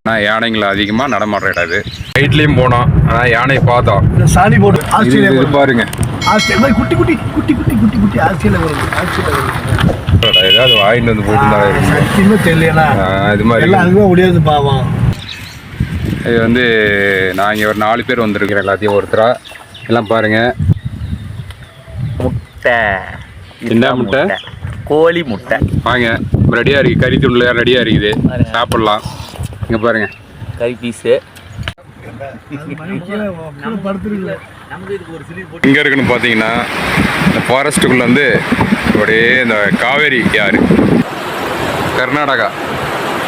ஆனால் யானைங்களை அதிகமாக நடமாடுற இடம் இது. நைட்லேயும் போனோம், ஆனால் யானையை பார்த்தோம். சாணி போட்டு இது பாருங்க, குட்டி குட்டி குட்டி குட்டி குட்டி குட்டி ஆட்சியில் வருது. ஏதாவது வாங்கிட்டு வந்து போட்டு தெரியலனா இது மாதிரி அதுவே முடியாது பாவம். இது வந்து நான் இங்கே ஒரு 4 பேர் வந்திருக்கிறேன். எல்லாத்தையும் ஒருத்தரா எல்லாம் பாருங்க. முட்டை, என்ன முட்டை? கோழி முட்டை. வாங்க, ரெடியாக இருக்குது. கறி துண்டுல ரெடியாக இருக்குது, சாப்பிட்லாம். இங்கே பாருங்க, கறி பீஸு. எங்கே இருக்குன்னு பார்த்தீங்கன்னா, இந்த ஃபாரஸ்ட்டுக்குள்ளே வந்து அப்படியே இந்த காவேரி ஆறு, கர்நாடகா.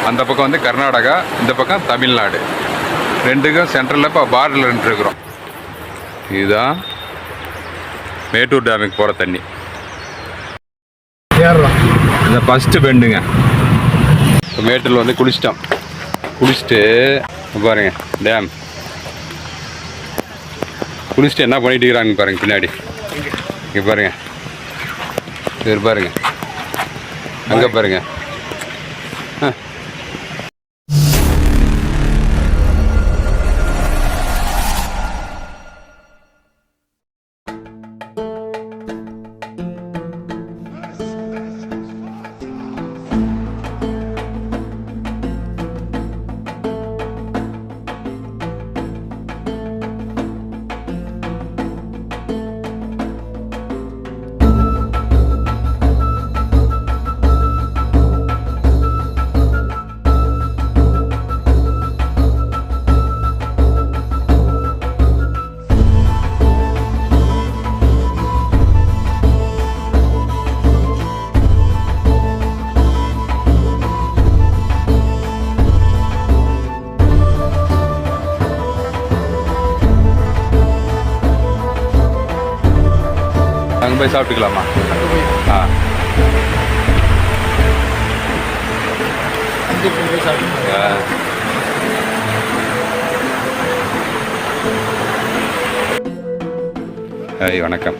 அந்த பக்கம் வந்து கர்நாடகா, இந்த பக்கம் தமிழ்நாடு. ரெண்டுக்கும் சென்ட்ரலில் இப்போ பார்டரில் நின்றுருக்குறோம். இதுதான் மேட்டூர் டேமுக்கு போகிற தண்ணி. இந்த ஃபஸ்ட்டு பெண்டுங்க. இப்போ மேட்டூரில் வந்து குளிச்சிட்டோம். குளிச்சுட்டு பாருங்க டேம். குளிச்சுட்டு என்ன பண்ணிட்டு இருக்கிறாங்க பாருங்க பின்னாடி. இங்கே பாருங்க, இது பாருங்க, அங்கே பாருங்க. அங்கே போய் சாப்பிட்டுக்கலாமா? ஆ, ஹாய் வணக்கம்.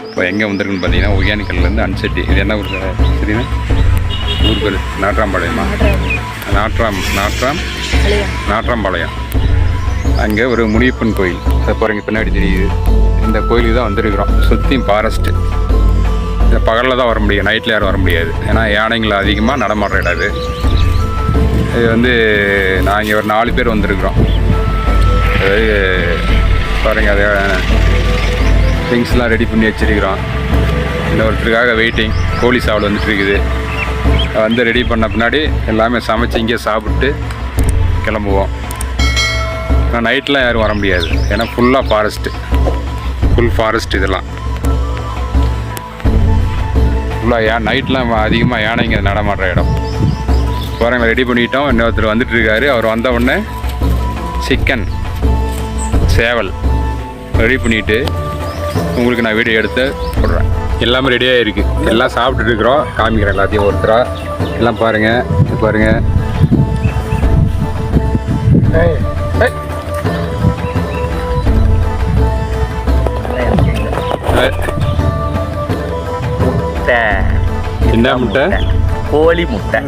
இப்போ எங்கே வந்திருக்குன்னு பார்த்தீங்கன்னா, ஒகேனக்கல்லேருந்து அன்செட்டி. இது என்ன ஊர் சரிண்ணா? ஊர் பேர் நாட்ராம்பாளையமா? நாட்ராம்பாளையம். அங்கே ஒரு முனியப்பன் கோயில், அதை பாருங்க பின்னாடி தெரியுது. இந்த கோயிலுக்கு தான் வந்திருக்கிறோம். சுற்றியும் ஃபாரஸ்ட்டு. இந்த பகலில் தான் வர முடியும், நைட்டில் யாரும் வர முடியாது. ஏன்னா யானைங்களை அதிகமாக நடமாடுற இடம் இது. இது வந்து நான் இங்கே ஒரு 4 பேர் வந்திருக்கிறோம். அதாவது பாருங்கள், அதை திங்ஸ்லாம் ரெடி பண்ணி வச்சுருக்கிறோம். இன்னொருத்தருக்காக வெயிட்டிங். கோழி சாவல் வந்துட்டுருக்குது. வந்து ரெடி பண்ண பின்னாடி எல்லாமே சமைச்சு இங்கே சாப்பிட்டு கிளம்புவோம். ஆனால் நைட்லாம் யாரும் வர முடியாது, ஏன்னா ஃபுல்லாக ஃபாரஸ்ட்டு, ஃபுல் ஃபாரஸ்ட். இதெல்லாம் ஃபுல்லாக நைட்லாம் அதிகமாக யானைங்க நடமாடுற இடம். பாருங்கள், ரெடி பண்ணிட்டோம். இன்னொருத்தர் வந்துட்டு இருக்காரு. அவர் வந்த உடனே சிக்கன் சேவல் ரெடி பண்ணிவிட்டு உங்களுக்கு நான் வீடியோ எடுத்து போடுறேன். எல்லாமே ரெடியாக இருக்குது. எல்லாம் சாப்பிட்டுட்டு இருக்கிறோம். காமிக்கிறேன் எல்லாத்தையும் ஒருத்தராக. எல்லாம் பாருங்கள், பாருங்கள். முட்டை. என்ன முட்டை? கோழி முட்டை.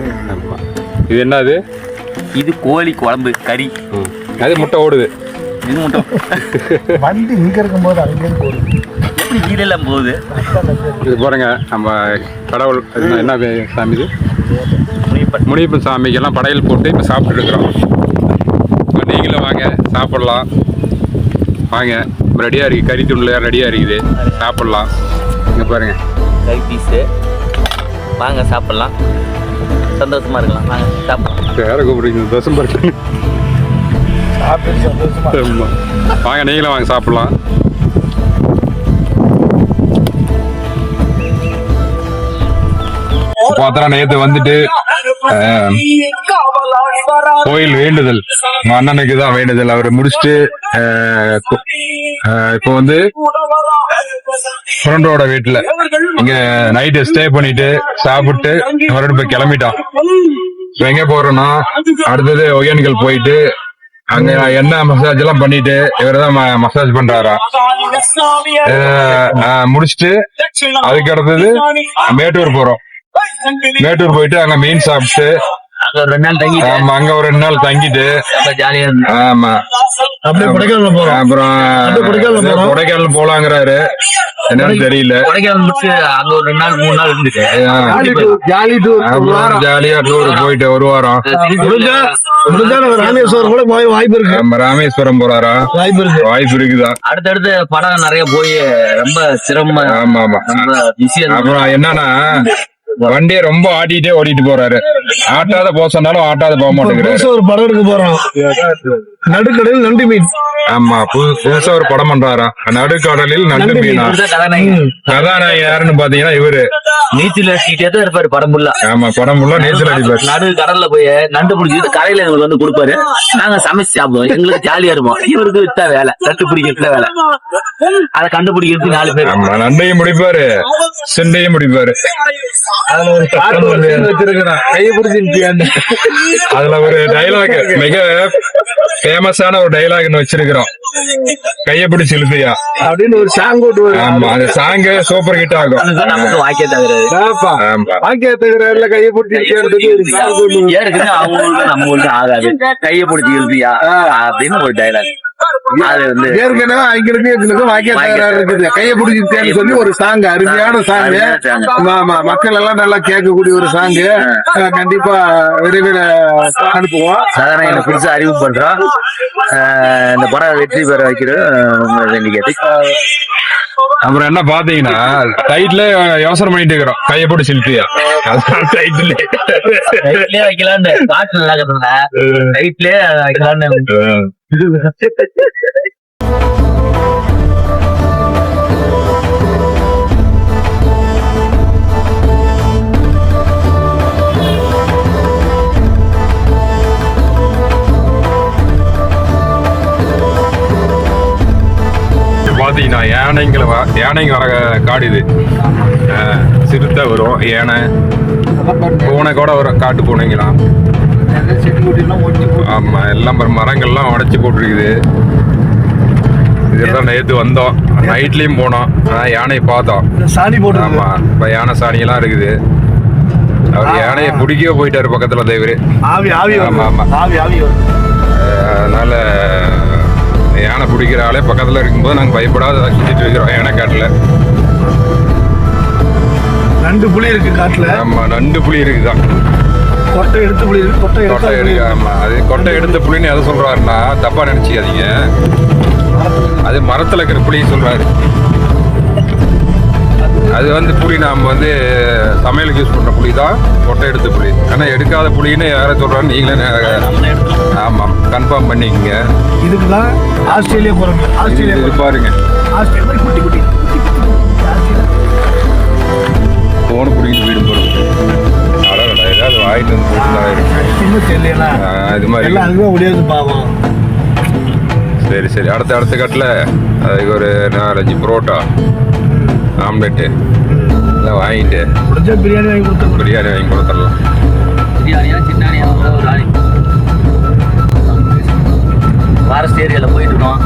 இது என்னது? இது கோழி குழம்பு கறி. அது முட்டை ஓடுது. இது முட்டை வண்டி இங்கே இருக்கும்போது அங்கேயும் போகுது. எப்படி கீழெல்லாம் போகுது? இது பாருங்க, நம்ம கடவுள் என்ன சாமி இது? முனியப்பன் சாமிக்கெல்லாம் படையல் போட்டு இப்போ சாப்பிட்டு இருக்கிறோம். நீங்களும் வாங்க, சாப்பிட்லாம். வாங்க, ரெடியாக இருக்குது. கறி துண்டுல ரெடியாக இருக்குது, சாப்பிட்லாம். இங்கே பாருங்கள், கறி பீஸு. வாங்க சாப்பிட்லாம், சந்தோஷமாக இருக்கலாம். வாங்க சாப்பிட்லாம். வேற கூப்பிடுங்க, தோசம் பருக்கு. வாங்க, நீங்களும் வாங்க, சாப்பிட்லாம். பார்த்தா நேற்று வந்துட்டு கோயில் வேண்டுதல், அண்ணனுக்கு தான் வேண்டுதல். அவரை முடிச்சுட்டு இப்போ வந்து ஃப்ரெண்டோட வீட்டுல இங்க நைட்டு ஸ்டே பண்ணிட்டு சாப்பிட்டு மறுபடியும் போய் கிளம்பிட்டோம். எங்க போறோம்னா, அடுத்தது ஒகேனக்கல் போயிட்டு அங்க என்ன மசாஜ் எல்லாம் பண்ணிட்டு இவர்தான் மசாஜ் பண்றாரா. முடிச்சுட்டு அதுக்கு அடுத்தது மேட்டூர் போறோம். மேட்டூர் போயிட்டு அங்க மீன் சாப்பிட்டு அங்க ஒரு 2 நாள் தங்கி ஆமா அங்க ஒரு 2 நாள் தங்கிட்டு ஜாலியா இருந்தோம். ஆமா அப்படியே கொடைக்கானல் போறோம். அப்புறம் கொடைக்கானல் போறோம். கொடைக்கானல் போலாங்கிறாரு, என்னன்னு தெரியல. கொடைக்கானல் முடிச்சு அங்க ஒரு 2 நாள் 3 நாள் இருந்துட்டு ஜாலி டூர். அப்புறம் ஜாலியா டூர் போயிட்டு ஒரு வாரம். முடிஞ்சா நம்ம ராமேஸ்வரம் கூட போய் வாய்ப்பு இருக்கு. நம்ம ராமேஸ்வரம் போறாரா? வாய்ப்பு இருக்குதா? அடுத்தடுத்து படம் நிறைய போய் ரொம்ப சிரமமா ஆமா ஆமா. ரொம்ப பிஸியா அப்புறம் என்னன்னா வண்டியை ரொம்ப ஆட்டிட்டே ஓடிட்டு போறாரு. ஆட்டாத போக சொன்னாலும் ஆட்டாத போக மாட்டேங்கிறாரு. புதுசா ஒரு படம் எடுக்க போறோம், நடுக்கடலில் நண்டு மீன். ஆமா புதுசா ஒரு படம் பண்றாரா, நடுக்கடலில் நண்டு மீனா. கதாநாயகன் யாருன்னு பாத்தீங்கன்னா இவரு நீச்சல் அடிச்சுட்டே தான் இருப்பாரு படம் ஃபுல்லா. ஆமா படம் ஃபுல்லா நீச்சல் அடிப்பாரு. நடு கடல்ல போய் நண்டு பிடிச்சிட்டு கரையில எங்களுக்கு வந்து கொடுப்பாரு. நாங்க சமைச்சு சாப்பிடுவோம், எங்களுக்கு ஜாலியா இருப்போம். இவருக்கு வித்தா வேலை, நண்டு பிடிக்கிறதுல வேலை. அதை கண்டுபிடிக்கிறதுக்கு 4 பேர். ஆமா நண்டையும் முடிப்பாரு, சிண்டையும் முடிப்பாரு. அதுல ஒரு பாட்டு வச்சிருக்கிறான், கையை பிடிச்சிருக்கியான்னு. அதுல ஒரு டைலாக், மிக ஃபேமஸான ஒரு டைலாக்னு வச்சிருக்கிறோம், கைய பிடிச்சு இழுப்பியா அப்படின்னு ஒரு சாங் போட்டு. ஆமா அந்த சாங் சூப்பர் ஹிட் ஆகும். அதுதான் நமக்கு வாக்கிய தகுறது. ஆமா வாக்கிய தகுறாருல கையை பிடிச்சிருக்கியா. ஏற்கனவே அவங்களுக்கு நம்ம ஒண்ணு ஆகாது. கையை பிடிச்சி எழுதியா அப்படின்னு ஒரு டைலாக். அது வந்து ஏற்கனவே எங்களுக்கும் வாக்கிய தகராறு இருக்குது. கையை பிடிச்சிருக்கேன்னு சொல்லி ஒரு சாங், அருமையான சாங். ஆமா மக்கள் எல்லாம் நல்லா கேட்கக்கூடிய ஒரு சாங். கண்டிப்பா விரைவில் அனுப்புவோம். சாதாரண என்ன புதுசா அறிவு பண்றோம். இந்த படம் வெற்றி பெற வைக்கிறது. அப்புறம் என்ன பாத்தீங்கன்னா டைட்ல யோசனை பண்ணிட்டு இருக்கிறோம், கையை போட்டு சில்பியா. டைட்லயே வைக்கலான்னு காற்று நல்லா கட்டுறேன், டைட்லயே வைக்கலான்னு. பாத்தீங்கன்னா யானைங்க வர காடு இது. சிறுத்தை வரும், யானை, பூனை கூட வரும், காட்டு பூனைங்களாம். ஆமா எல்லாம் மரங்கள்லாம் உடைச்சு போட்டுருக்குது. இதெல்லாம் நேற்று வந்தோம், நைட்லயும் போனோம், யானையை பார்த்தோம். சாணி போட்டு. ஆமா இப்ப யானை சாணியெல்லாம் இருக்குது. அவர் யானையை பிடிக்கவே போயிட்டாரு பக்கத்துல தேவரு. ஆவி ஆவி. ஆமா ஆமா ஆவி ஆவி. அதனால யானை பிடிக்கிற ஆளே பக்கத்துல இருக்கும்போது நாங்க பயப்படாத சுத்திட்டு இருக்கிறோம் யானை காட்டுல. நண்டு புலி இருக்கு காட்டுல. ஆமா நண்டு புலி இருக்குதான். கொட்டை எடுத்து புலி இருக்கு. கொட்டை இருக்கு. ஆமா அது கொட்டை எடுத்த புலின்னு எதை சொல்றாருன்னா தப்பா நினைச்சிக்காதீங்க, அது மரத்துல இருக்கிற புலின்னு சொல்றாரு. அது வந்து புளி நாம வந்து சமையலுக்கு யூஸ் பண்ற புளி தான் கொட்டை எடுத்த புளி. ஆனா எடுக்காத புளின்னு யாரை சொல்றாரு நீங்களே ஆமா கன்ஃபார்ம் பண்ணிக்கங்க. இதுக்குதான் ஆஸ்திரேலியா போறாங்க. ஆஸ்திரேலியா பாருங்க, ஆஸ்திரேலியா குட்டி குட்டி போன பிடிக்கிட்டு வீடு போடுங்க. ஏதாவது வாங்கிட்டு வந்து போட்டுதான் இன்னும் தெரியல. இது மாதிரி எல்லாம் அதுவே முடியாது பாவம். சரி சரி அடுத்த கட்டில் அதுக்கு ஒரு 4-5 புரோட்டா, ஆம்லெட்டு எல்லாம் வாங்கிட்டு பிரியாணி வாங்கி கொடுத்துருவோம். பிரியாணி வாங்கி கொடுத்துடலாம். பிரியாணியா சின்னானியா ஒரு ஆளி. ஃபாரஸ்ட் ஏரியாவில் போயிட்டு இருக்கோம்.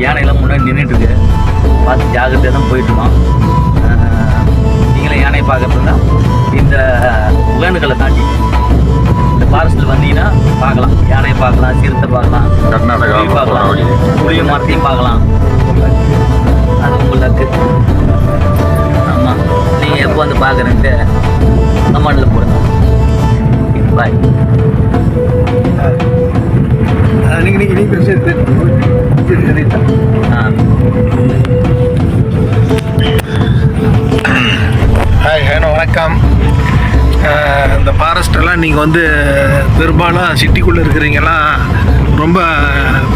யானையெல்லாம் முன்னாடி நின்றுட்டு இருக்கு, பார்த்து ஜாகிரதையாக தான் போயிட்டு இருக்கோம். நீங்களே யானையை பார்க்கறதுனா இந்த உகாண்டுகளை தாண்டி இந்த ஃபாரஸ்ட்டில் வந்தீங்கன்னா பார்க்கலாம், யானையை பார்க்கலாம், சிறுத்தை பார்க்கலாம், கர்நாடகா பார்க்கலாம், புளிய மரத்தையும் பார்க்கலாம். அது உங்களுக்கு ஆமாம், நீங்கள் எப்போ வந்து பார்க்குறேன்ட்டு கமெண்டில் போடுங்க. பாய். நீங்க ஹாய் ஹலோ வணக்கம். இந்த ஃபாரஸ்டெல்லாம் நீங்கள் வந்து பெரும்பாலும் சிட்டிக்குள்ளே இருக்கிறீங்கலாம் ரொம்ப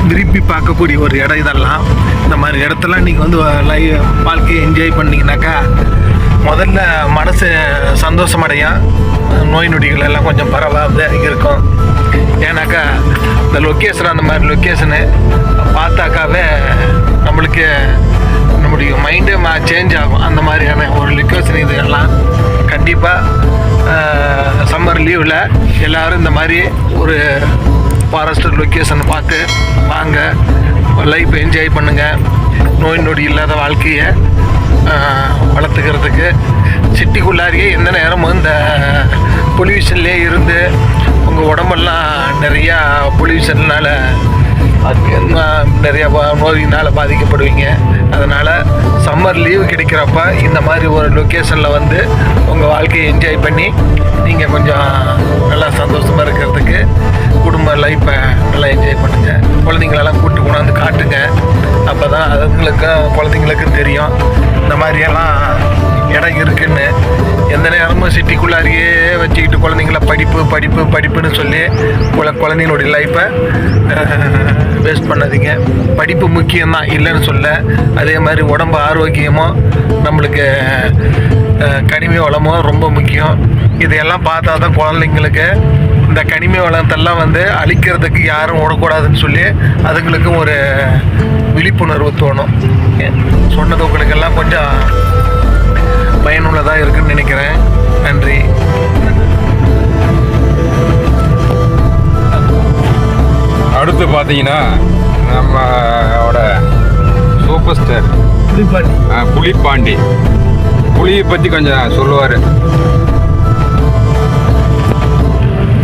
விரும்பி பார்க்கக்கூடிய ஒரு இடம். இதெல்லாம் இந்த மாதிரி இடத்தெல்லாம் நீங்கள் வந்து வாழ்க்கையை என்ஜாய் பண்ணிங்கனாக்கா முதல்ல மனசு சந்தோஷமடையும், நோய் நொடிகள் எல்லாம் கொஞ்சம் பரவாயில்ல இருக்கும். ஏன்னாக்கா இந்த லொக்கேஷன், அந்த மாதிரி லொக்கேஷனு பார்த்தாக்காவே நம்மளுக்கு நம்முடைய மைண்டே சேஞ்ச் ஆகும். அந்த மாதிரியான ஒரு லொக்கேஷன் இது எல்லாம். கண்டிப்பாக சம்மர் லீவில் எல்லோரும் இந்த மாதிரி ஒரு ஃபாரஸ்ட் லொக்கேஷனை பார்த்து வாங்க, லைஃப் என்ஜாய் பண்ணுங்கள், நோய் நொடி இல்லாத வாழ்க்கையை வளர்த்துக்கிறதுக்கு. சிட்டிக்குள்ளாரியே எந்த நேரமும் இந்த பொல்யூஷன்லேயே இருந்து உங்கள் உடம்பெல்லாம் நிறையா பொல்யூஷன்னால் நிறையா நோயினால் பாதிக்கப்படுவீங்க. அதனால் சம்மர் லீவு கிடைக்கிறப்ப இந்த மாதிரி ஒரு லொக்கேஷனில் வந்து உங்கள் வாழ்க்கையை என்ஜாய் பண்ணி நீங்கள் கொஞ்சம் நல்லா சந்தோஷமாக இருக்கிறதுக்கு குடும்ப லைஃப்பை நல்லா என்ஜாய் பண்ணுங்கள். குழந்தைங்களெல்லாம் கூப்பிட்டு கொண்டாந்து காட்டுங்க. அப்போ தான் அதுங்களுக்கும் குழந்தைங்களுக்கும் தெரியும் இந்த மாதிரியெல்லாம் இடம் இருக்குன்னு. எந்த நேரமும் சிட்டிக்குள்ளாரியே வச்சுக்கிட்டு குழந்தைங்கள படிப்புன்னு சொல்லி குழந்தைங்களுடைய லைஃப்பை வேஸ்ட் பண்ணாதீங்க. படிப்பு முக்கியம்தான், இல்லைன்னு சொல்ல. அதே மாதிரி உடம்பு ஆரோக்கியமும் நம்மளுக்கு கனிம வளமும் ரொம்ப முக்கியம். இதையெல்லாம் பார்த்தா தான் குழந்தைங்களுக்கு இந்த கனிம வளத்தெல்லாம் வந்து அழிக்கிறதுக்கு யாரும் விடக்கூடாதுன்னு சொல்லி அதுங்களுக்கும் ஒரு விழிப்புணர்வு தோணும். சொன்னது உங்களுக்கெல்லாம் கொஞ்சம் பயனுள்ளதாக இருக்குன்னு நினைக்கிறேன். நன்றி. அடுத்து பார்த்தீங்கன்னா நம்மளோட சூப்பர் ஸ்டார் புலிப்பாண்டி. புலியை பற்றி கொஞ்சம் சொல்லுவார்.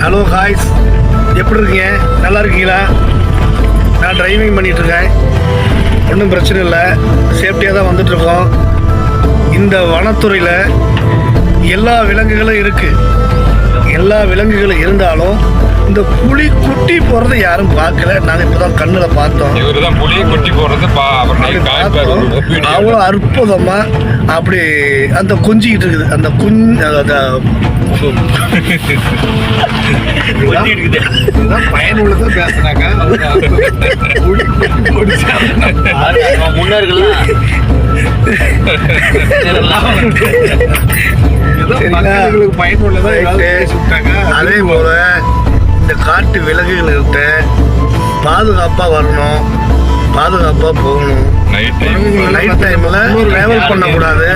ஹலோ காய்ஸ், எப்படி இருக்கீங்க? நல்லா இருக்கீங்களா? நான் டிரைவிங் பண்ணிகிட்ருக்கேன். ஒன்றும் பிரச்சனை இல்லை, சேஃப்டியாக தான் வந்துட்டுருக்கோம். இந்த வனத்துறையில் எல்லா விலங்குகளும் இருக்குது. எல்லா விலங்குகளும் இருந்தாலும் இந்த புலி குட்டி போடுறத யாரும் பார்க்கல. நாங்கள் இப்போ தான் கண்ணில் பார்த்தோம். புலி குட்டி போடுறது அவ்வளோ அற்புதமாக அப்படி அந்த கொஞ்சிக்கிட்டு இருக்குது. அந்த பயனுள்ளதாக பேசுனாங்க முன்னோர்கள் பயனுள்ளதாக. அதே போல இந்த காட்டு விலங்குகள்கிட்ட பாதுகாப்பாக வரணும், பாதுகாப்பாக போகணும். நைட் டைமில் ட்ராவல் பண்ணக்கூடாது.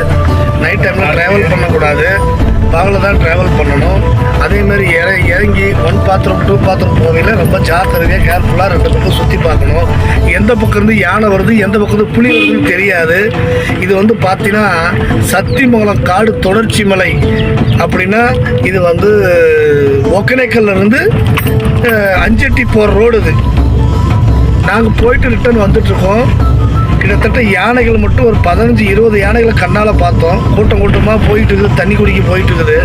பகலில் தான் ட்ராவல் பண்ணணும். அதேமாதிரி இறங்கி 1 பாத்ரூம் 2 பாத்ரூம் போகையில் ரொம்ப ஜாக்கிரதையாக கேர்ஃபுல்லாக 2 பக்கம் சுற்றி பார்க்கணும். எந்த பக்கம் இருந்து யானை வருது, எந்த பக்கம் இருந்து புலி வருதுன்னு தெரியாது. இது வந்து பார்த்தீங்கன்னா சத்தியமங்கலம் காடு தொடர்ச்சி மலை அப்படின்னா இது வந்து ஒகேனக்கல்லிருந்து அஞ்சட்டி போகிற ரோடு. இது நாங்கள் போயிட்டு ரிட்டர்ன் வந்துட்டுருக்கோம். கிட்டத்தட்ட யானைகள் மட்டும் ஒரு 15-20 யானைகளை கண்ணால் பார்த்தோம். கூட்டமாக போயிட்டு இருக்குது, தண்ணி குடிக்க போயிட்டு இருக்குது.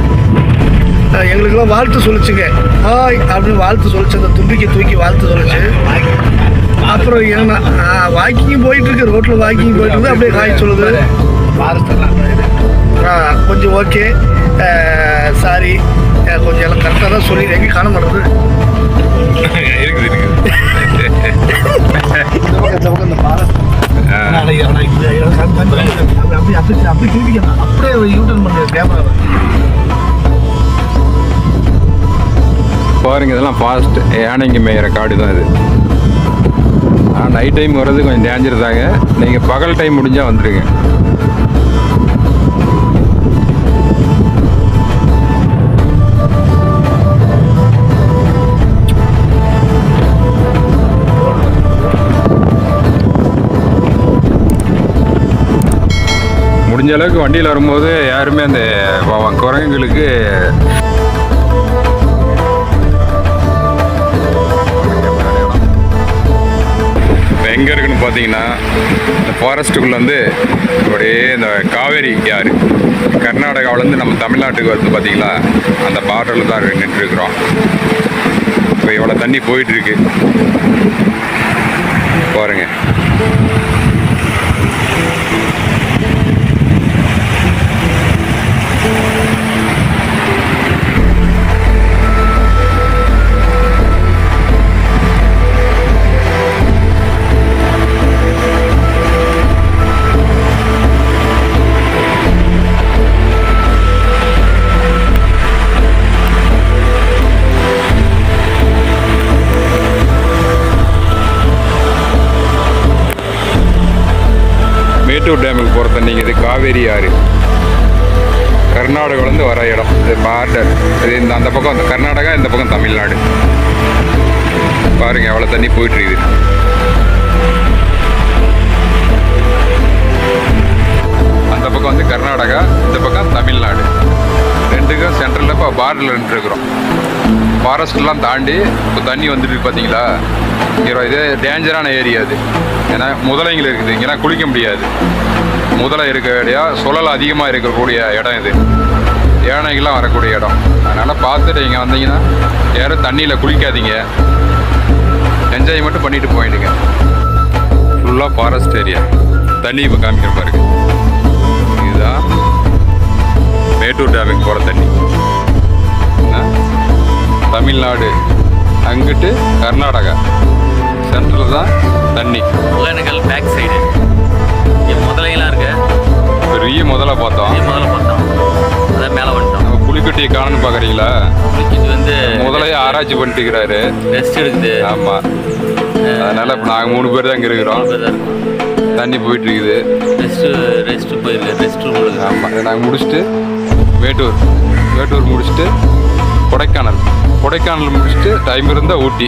எங்களுக்கெல்லாம் வாழ்த்து சொல்லிச்சுங்க. ஹாய் அப்படின்னு வாழ்த்து சொல்லிச்சு. அந்த தும்பிக்கை தூக்கி வாழ்த்து சொல்லிச்சு. அப்புறம் ஏன்னா வாக்கிங் போயிட்டுருக்கு, ரோட்டில் வாக்கிங் போயிட்டு இருக்குது. அப்படியே ஹாய் சொல்லுது. கொஞ்சம் ஓகே, சாரி, கொஞ்சம் எல்லாம் கரெக்டாக தான் சொல்லி எங்கே காண மாட்டேது. பாருங்க, இதெல்லாம் ஃபாஸ்ட் யானைங்க மேயிற காடு தான் இது. நைட் டைம் வர்றது கொஞ்சம் டேஞ்சர் தாங்க. நீங்கள் பகல் டைம் முடிஞ்சால் வந்துடுங்க. முடிஞ்ச அளவுக்கு வண்டியில் வரும்போது யாருமே அந்த குரங்குகளுக்கு எங்கே இருக்குன்னு பார்த்தீங்கன்னா இந்த ஃபாரஸ்ட்டுக்குள்ளே வந்து அப்படியே இந்த காவேரி ஆறு கர்நாடகாவிலேருந்து நம்ம தமிழ்நாட்டுக்கு வந்து பார்த்தீங்களா, அந்த பார்டரில் தான் நின்றுருக்குறோம். இப்போ இவ்வளோ தண்ணி போயிட்டுருக்கு பாருங்கள். மேட்டூர் டேமுக்கு போகிற தண்ணிங்க இது. காவேரி ஆறு கர்நாடகாவிலேருந்து வர இடம். இது பார்டர். இது இந்த அந்த பக்கம் அந்த கர்நாடகா, இந்த பக்கம் தமிழ்நாடு. பாருங்கள் எவ்வளோ தண்ணி போயிட்டுருக்குது. அந்த பக்கம் வந்து கர்நாடகா, இந்த பக்கம் தமிழ்நாடு. ரெண்டுக்கும் சென்ட்ரலில் இப்போ பார்டரில் நின்றுருக்குறோம். ஃபாரஸ்ட்லாம் தாண்டி இப்போ தண்ணி வந்துட்டு பார்த்தீங்களா, இங்கே இது டேஞ்சரான ஏரியா அது. ஏன்னா முதலைங்கள் இருக்குது, இங்கெல்லாம் குளிக்க முடியாது. முதலை இருக்க இடம், சுழல் அதிகமாக இருக்கக்கூடிய இடம் இது, யானைகள்லாம் வரக்கூடிய இடம். அதனால் பார்த்துட்டு இங்கே வந்தீங்கன்னா யாரும் தண்ணியில் குளிக்காதீங்க, என்ஜாய் மட்டும் பண்ணிட்டு போயிடுங்க. ஃபுல்லாக ஃபாரஸ்ட் ஏரியா. தண்ணி இப்போ காமிக்கிற பாருங்க, இதுதான் மேட்டூர் டேமுக்கு போகிற தண்ணி. தமிழ்நாடு அங்கிட்டு கர்நாடகா, சென்ட்ரல் தான் தண்ணி. ஒகேனக்கல் பேக் சைடு முதலையெல்லாம் இருக்கு. பெரிய முதல்ல பார்த்தோம், அதான் மேலே வந்துட்டோம். நம்ம புலிக்குட்டியை காணன்னு பார்க்குறீங்களா? புலிக்குட்டி வந்து முதலையே ஆராய்ச்சி பண்ணிட்டு இருக்கிறாரு, ரெஸ்ட் எடுக்குது. ஆமாம், அதனால் இப்போ நாங்கள் 3 பேர் தான் இங்கே இருக்கிறோம். தண்ணி போயிட்டு இருக்குது, ரெஸ்ட் போயிருக்கு, ரெஸ்ட் ரூம் இருக்குது. ஆமாம், இதை நாங்கள் முடிச்சுட்டு மேட்டூர் முடிச்சுட்டு கொடைக்கானல் முடிச்சுட்டு டைம் இருந்தால் ஊட்டி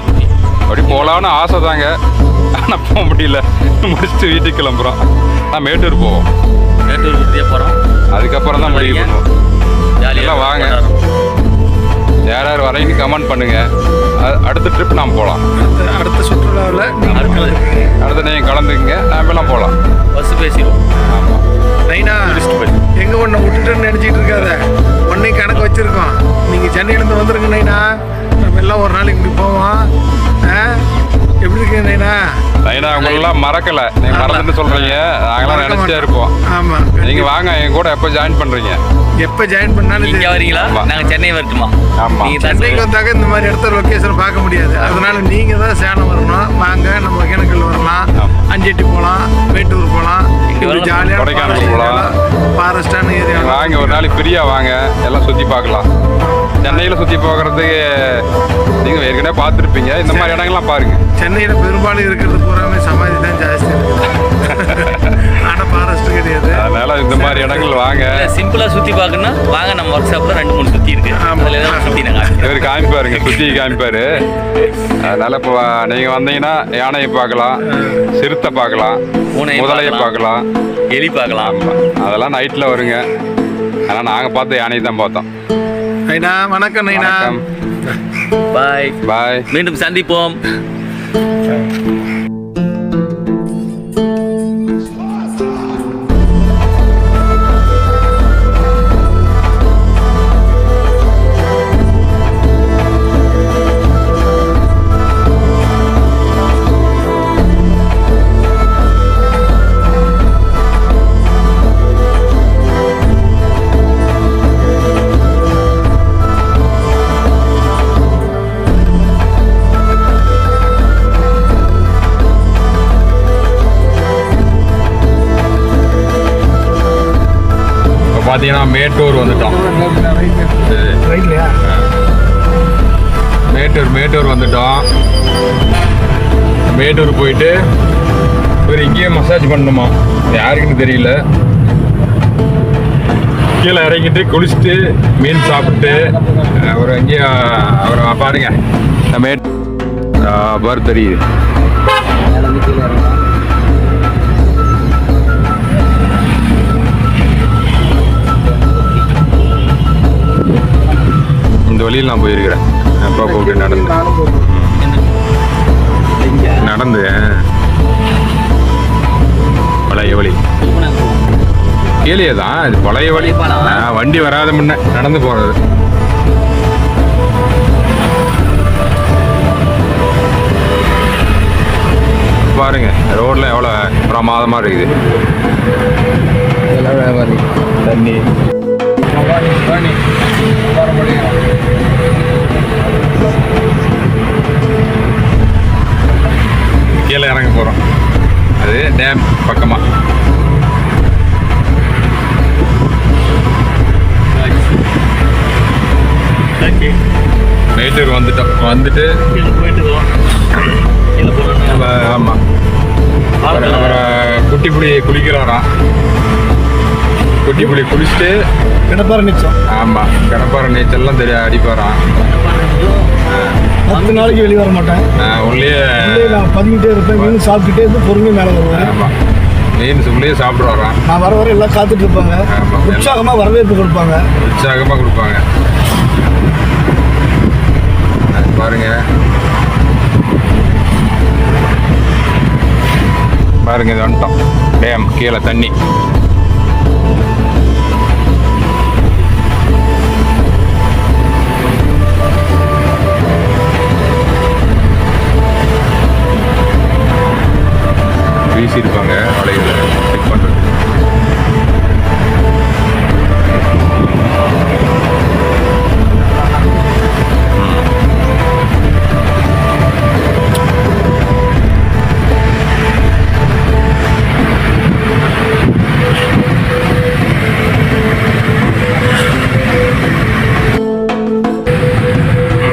அப்படி போகலான்னு ஆசை தாங்க. ஆனால் போக முடியல, முடிச்சுட்டு வீட்டுக்கு கிளம்புறோம். நான் மேட்டூர் போவோம், மேட்டூர் ஊட்டியே போகிறோம். அதுக்கப்புறம் தான் முடிவு பண்ணுவோம். ஜாலியாக வாங்க, யார் யார் வரீங்கன்னு கமெண்ட் பண்ணுங்க. அடுத்த ட்ரிப் நாம் போகலாம். அடுத்த சுற்றுலாவில் அடுத்து நீங்கள் கலந்துக்குங்க, நாமெல்லாம் போகலாம். பஸ் பேசிடுவோம். ஆமாம், நைனா எங்கே ஒன்றை விட்டுட்டுன்னு நினச்சிட்டு இருக்காத, ஒன்றையும் கணக்கு வச்சுருக்கோம். நீங்கள் சென்னையிலேருந்து வந்துருங்க நைனா, நம்ம எல்லாம் ஒரு நாளைக்கு இப்படி போவோம். எப்படி இருக்கு நைனா? நைனா உங்களெல்லாம் மறக்கலை, நீங்கள் மறந்துட்டு சொல்கிறீங்க, நாங்களாம் நினச்சிட்டே இருப்போம். ஆமாம், நீங்கள் வாங்க, என் கூட எப்போ ஜாயின் பண்ணுறீங்க? எப்போ ஜாயின் பண்ணாலும் இங்கே வரீங்களா? நாங்கள் சென்னை வரட்டுமா? ஆமாம், நீங்கள் தான் சென்னைக்கு வந்தாக்க இந்த மாதிரி இடத்த லொக்கேஷன் பார்க்க முடியாது. அதனால நீங்கள் தான் சேலம் வரணும். வாங்க, நம்ம ஒகேனக்கல் வரலாம், அஞ்செட்டி போகலாம், மேட்டூர் போகலாம், ஜாலியாக கொடைக்கானல் போகலாம். ஃபாரஸ்டான ஏரியா வாங்க, ஒரு நாளைக்கு ஃப்ரீயாக வாங்க, எல்லாம் சுற்றி பார்க்கலாம். சென்னையில் சுற்றி போகிறதுக்கு நீங்கள் ஏற்கனவே பார்த்துருப்பீங்க, இந்த மாதிரி இடங்கள்லாம் பாருங்கள். சென்னையில் பெரும்பாலும் இருக்கிறது பூராமே சமாதி தான் ஜாஸ்தி இருக்குது, ஆனால் ஃபாரஸ்ட் கிடையாது. அதனால இந்த மாதிரி இடங்கள் வாங்க. சிம்பிளா சுத்தி பார்க்கணும்னா வாங்க, நம்ம ஒர்க் ஷாப்ல 2-3 சுத்தி இருக்கு. அதுல ஏதாவது சுத்தி நாங்க இவர் காமிப்பாருங்க, சுற்றி காமிப்பாரு. அதனால இப்போ நீங்கள் வந்தீங்கன்னா யானையை பார்க்கலாம், சிறுத்தை பார்க்கலாம், முதலையை பார்க்கலாம், எலி பார்க்கலாம். அதெல்லாம் நைட்டில் வருங்க. ஆனால் நாங்கள் பார்த்த யானையை தான் பார்த்தோம். நைனா வணக்கம். நைனா பாய் பாய், மீண்டும் சந்திப்போம். பார்த்தீங்கன்னா மேட்டூர் வந்துட்டோம். மேட்டூர் வந்துட்டோம். மேட்டூர் போயிட்டு இவர் இங்கேயே மசாஜ் பண்ணணுமா, யாருக்குன்னு தெரியல. கீழே இறங்கிட்டு குளிச்சுட்டு மீன் சாப்பிட்டு அவர் அங்கேயே அவரை பாருங்க, பாரு தெரியுது. இந்த வழியில் நான் போயிருக்கிறேன். அப்பா போட்டு நடந்து பழைய வழி கீழே தான், இது பழைய வழி. வண்டி வராத முன்ன நடந்து போறது. பாருங்க ரோட்ல எவ்வளோ பிரமாதமாக இருக்குது. தண்ணி கீழே இறங்க போகிறோம். அது டேம் பக்கமாக. மேட்டூர் வந்துட்டு ஆமாம், அவரை குட்டிப்புடி குளிக்கிறாராம். குட்டிப்புடி குளிச்சுட்டு கிடப்பார நீச்சல். ஆமாம், கிடப்பார நீச்சல்லாம் தெரியும், அடிப்பாராம். 10 நாளைக்கு வெளியே வர மாட்டேன், உள்ளே நான் பதுங்கிட்டே இருப்பேன், மீன் சாப்பிட்டுட்டே இருந்து பொறுமையாக மேலே வருவேன். ஆமாம், மீன் சூப்லேயே சாப்பிட்டு வரோம். நான் வர வர எல்லாம் காத்துட்டு இருப்பாங்க. ஆமாம். உற்சாகமாக வரவேற்பு கொடுப்பாங்க. உற்சாகமாக கொடுப்பாங்க. பாருங்க பாருங்க, இது வந்துட்டோம் டேம். கீழே தண்ணி. வீசியிருப்பாங்க வலைகளை செக் பண்ணுறது.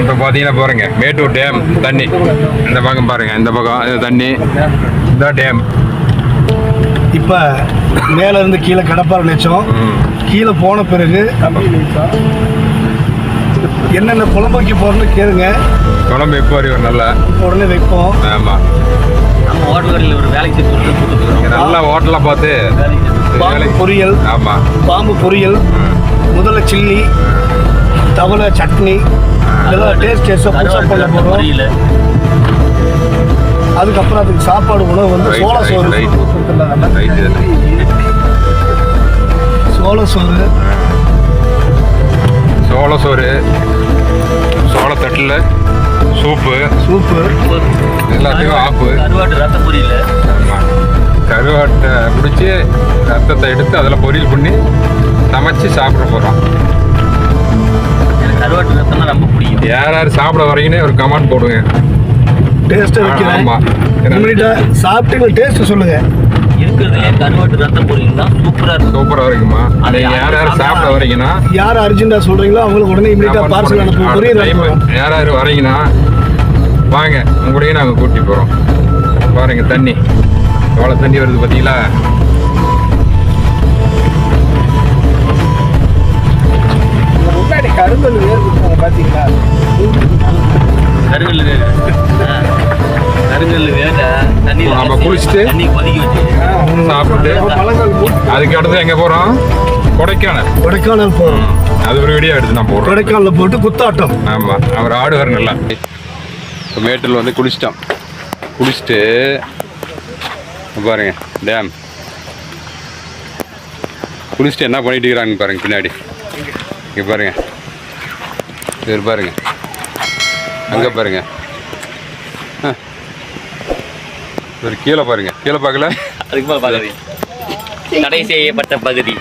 இப்போ பார்த்தீங்கன்னா பாருங்க, மேட்டூர் டேம் தண்ணி. இந்த பக்கம் பாருங்க, இந்த பக்கம் இது தண்ணி, இந்த டேம். இப்போ மேலே இருந்து கீழே கடப்பாறை நிச்சயம். கீழே போன பிறகு என்னென்ன குழம்பு வைக்க போகிறோன்னு கேளுங்க. குழம்பு எப்போ வரையும் நல்லா உடனே வைப்போம். ஆமாம். நம்ம ஹோட்டல்களில் ஒரு வேலைக்கு சேர்த்து நல்லா ஹோட்டலாக பார்த்து பாம்பு பொரியல். ஆமாம். பாம்பு பொரியல், முதல்ல சில்லி, தவளை சட்னி, இதெல்லாம் டேஸ்ட்டாக புதுசாக பண்ண போகிறோம். அதுக்கப்புறம் அதுக்கு சாப்பாடு உணவு வந்து சோள சோறு. சோள சோறு, சோளத்தட்டில் சூப்பு எல்லாத்தையும் ஆப்பு. கருவாட்டு ரத்த பொரியல். ஆமாம். கருவாட்டை பிடிச்சி ரத்தத்தை எடுத்து அதில் பொரியல் பண்ணி சமைச்சு சாப்பிட போகிறோம். எனக்கு கருவாட்டு ரத்தம்னா ரொம்ப பிடிக்கும். யார் யார் சாப்பிட வரீங்கன்னு ஒரு கமெண்ட் போடுங்க. டேஸ்ட்டாக வைக்கிறேன். ஆமாம். சாப்பிட்டு டேஸ்ட்டு சொல்லுங்கள். இருக்கிறதுலே கருவாட்டு ரத்த பொரியல் தான் சூப்பராக இருக்குமா? அதை யார் யார் சாப்பிட வரீங்கன்னா, யார் அர்ஜென்ட்டாக சொல்கிறீங்களோ அவங்களுக்கு உடனே இமீடியட்டாக பார்சல் அனுப்புவோம். கொரியர் அனுப்புவோம். யார் யார் வரீங்கன்னா வாங்க, உங்களையும் நாங்கள் கூட்டி போகிறோம். பாருங்க தண்ணி எவ்வளோ தண்ணி வருது பார்த்தீங்களா? முன்னாடி கருங்கல் வேறு பார்த்தீங்களா? கருங்கல் வேக தண்ணி நம்ம குளிச்சுட்டு தண்ணி கொதிக்க வச்சு சாப்பிட்டு அதுக்கு அடுத்து எங்கே போகிறோம்? கொடைக்கானல் போகிறோம். அது ஒரு வீடியோ எடுத்து நான் போடுறோம். கொடைக்கானலில் போட்டு குத்தாட்டம். ஆமாம். அவர் ஆடுவார் நல்லா. இப்போ மேட்டூரில் வந்து குளிச்சுட்டு பாருங்க டேம். குளிச்சுட்டு என்ன பண்ணிட்டு இருக்கிறாங்க பாருங்க பின்னாடி. இங்கே பாருங்க, இது பாருங்க, அங்கே பாருங்க, ஒரு கீழே பாருங்க. கீழே பார்க்கல, அதுக்கு மேலே பகுதி தடை செய்யப்பட்ட பகுதி.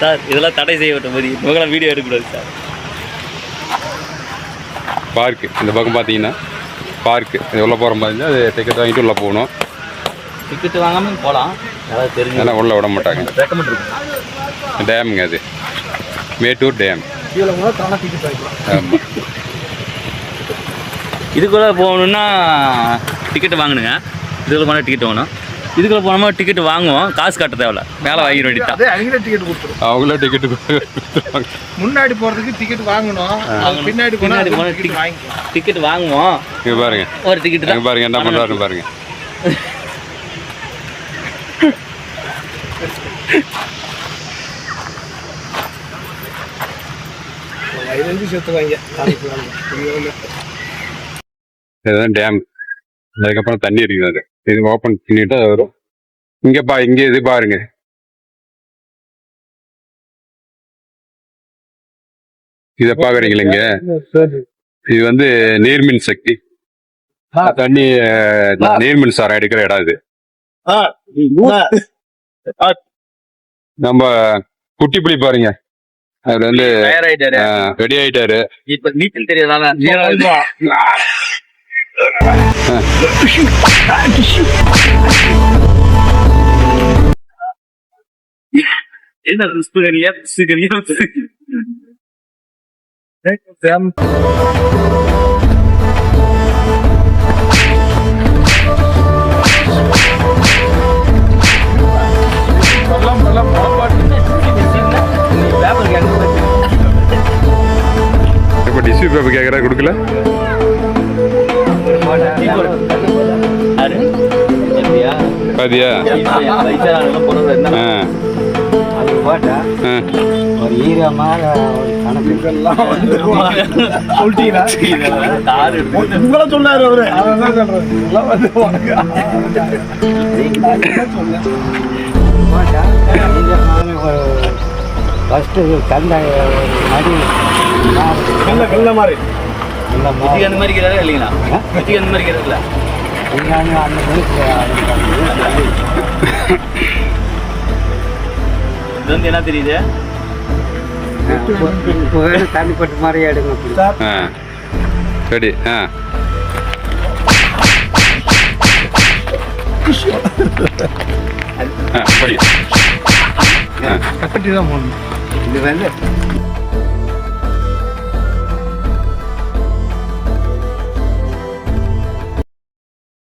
சார் இதெல்லாம் தடை செய்யப்பட்ட பகுதி. இவங்களாம் வீடியோ எடுக்கக்கூடாது சார். பார்க்கு இந்த பக்கம் பார்த்தீங்கன்னா பார்க்கு. இது உள்ளே போகிற மாதிரி அது டிக்கெட் வாங்கிட்டு உள்ளே போகணும். டிக்கெட் வாங்காமல் போகலாம். யாராவது தெரிஞ்சு அதெல்லாம் உள்ளே விட மாட்டாங்க. ரெக்கமெண்ட் இருக்கும். டேமுங்க அது, மேட்டூர் டேம். ஆமாம். இதுக்குள்ளே போகணுன்னா டிக்கெட் வாங்கணுங்க. இதுக்குள்ளே போனால் டிக்கெட் வாங்கணும். இதுக்குள்ளே போனோமா டிக்கெட் வாங்குவோம், காசு கட்ட தேவையில்ல, மேலே வாங்கிட வேண்டியதான். அவங்களே டிக்கெட் கொடுத்துருவோம். அவங்களே டிக்கெட் கொடுத்துருவாங்க. முன்னாடி போகிறதுக்கு டிக்கெட் வாங்கணும். பின்னாடி போனால் டிக்கெட் வாங்குவோம். இங்கே பாருங்க, ஒரு டிக்கெட் தான் பாருங்க என்ன பண்ணுறாருன்னு பாருங்க. இதுதான் டேம். அதுக்கப்புறம் தண்ணி இருக்குது. அது இது ஓப்பன் பண்ணிட்டு அது வரும். இங்கே இது பாருங்க, இதை பாக்குறீங்களா? இது வந்து நீர்மின் சக்தி தண்ணி, நீர்மின் சாரம் எடுக்கிற இடம் இது. நம்ம குட்டி புலி பாருங்க, அவர் வந்து ரெடி ஆயிட்டாரு. இப்ப நீச்சல் தெரியாதால என்ன சுகரியா இப்ப டிஷ்யூ பேப்பர் கேட்க கேட்குற கொடுக்கல பாத்தியா ஆ ஆ ஒரு ஈரமாக ஒரு கணக்கு உங்களை சொன்னாரு அவரு அதான் சொல்றேன் எல்லாம் வந்து உனக்கு. போட்டா ஈரமான ஒரு ஃபஸ்ட்டு தந்தை ஒரு மடி கல்ல மாதிரி இந்த விஜய் அந்த மாதிரி இருக்கிறாரா இல்லைங்களா? விஜய் அந்த மாதிரி இருக்கிறாருல? அந்த வீட்டு இது வந்து என்ன தெரியுது? தண்ணி போட்டு மாதிரி எடுங்க ஆ சரி ஆ ஆ படி ஆ கட்டி தான் போகணும். இது வந்து